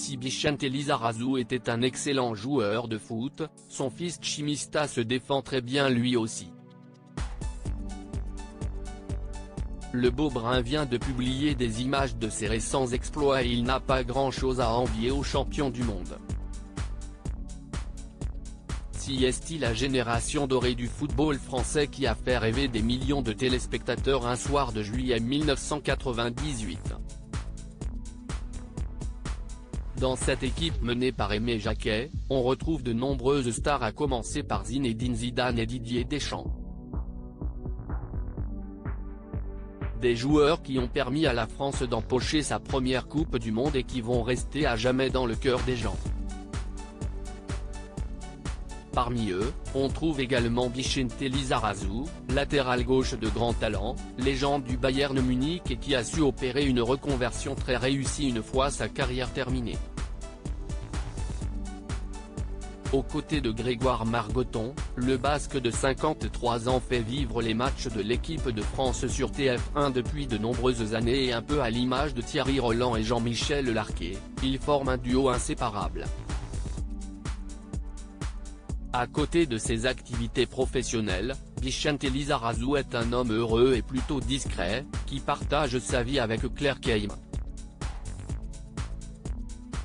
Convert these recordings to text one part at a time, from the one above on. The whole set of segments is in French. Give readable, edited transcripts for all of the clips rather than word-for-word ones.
Si Vicente Lizarazu était un excellent joueur de foot, son fils Chimista se défend très bien lui aussi. Le Beau-Brun vient de publier des images de ses récents exploits et il n'a pas grand-chose à envier aux champions du monde. Si est-il la génération dorée du football français qui a fait rêver des millions de téléspectateurs un soir de juillet 1998. Dans cette équipe menée par Aimé Jacquet, on retrouve de nombreuses stars à commencer par Zinedine Zidane et Didier Deschamps. Des joueurs qui ont permis à la France d'empocher sa première Coupe du Monde et qui vont rester à jamais dans le cœur des gens. Parmi eux, on trouve également Vicente Lizarazu, latéral gauche de grand talent, légende du Bayern Munich et qui a su opérer une reconversion très réussie une fois sa carrière terminée. Aux côtés de Grégoire Margoton, le Basque de 53 ans fait vivre les matchs de l'équipe de France sur TF1 depuis de nombreuses années et un peu à l'image de Thierry Roland et Jean-Michel Larquet, ils forment un duo inséparable. À côté de ses activités professionnelles, Vicente Lizarazu est un homme heureux et plutôt discret, qui partage sa vie avec Claire Keim.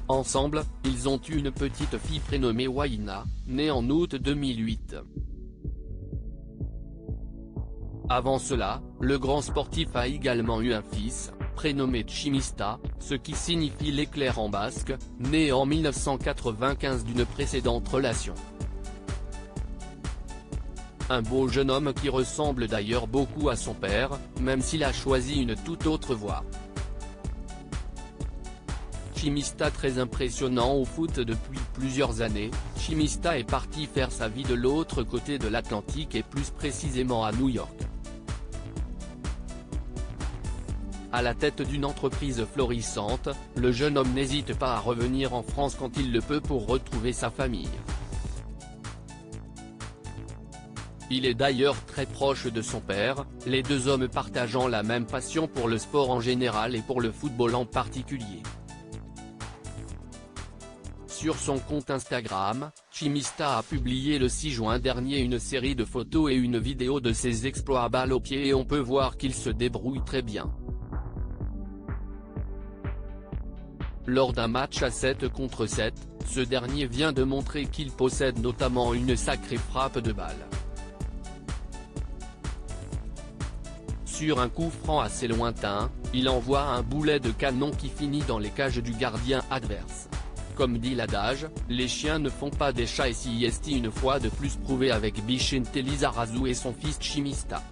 Ensemble, ils ont eu une petite fille prénommée Waina, née en août 2008. Avant cela, le grand sportif a également eu un fils, prénommé Chimista, ce qui signifie l'éclair en basque, né en 1995 d'une précédente relation. Un beau jeune homme qui ressemble d'ailleurs beaucoup à son père, même s'il a choisi une toute autre voie. Chimista très impressionnant au foot depuis plusieurs années, Chimista est parti faire sa vie de l'autre côté de l'Atlantique et plus précisément à New York. À la tête d'une entreprise florissante, le jeune homme n'hésite pas à revenir en France quand il le peut pour retrouver sa famille. Il est d'ailleurs très proche de son père, les deux hommes partageant la même passion pour le sport en général et pour le football en particulier. Sur son compte Instagram, Chimista a publié le 6 juin dernier une série de photos et une vidéo de ses exploits à balle au pied et on peut voir qu'il se débrouille très bien. Lors d'un match à 7 contre 7, ce dernier vient de montrer qu'il possède notamment une sacrée frappe de balle. Sur un coup franc assez lointain, il envoie un boulet de canon qui finit dans les cages du gardien adverse. Comme dit l'adage, les chiens ne font pas des chats et si est une fois de plus prouvé avec Vicente Lizarazu et son fils Chimista.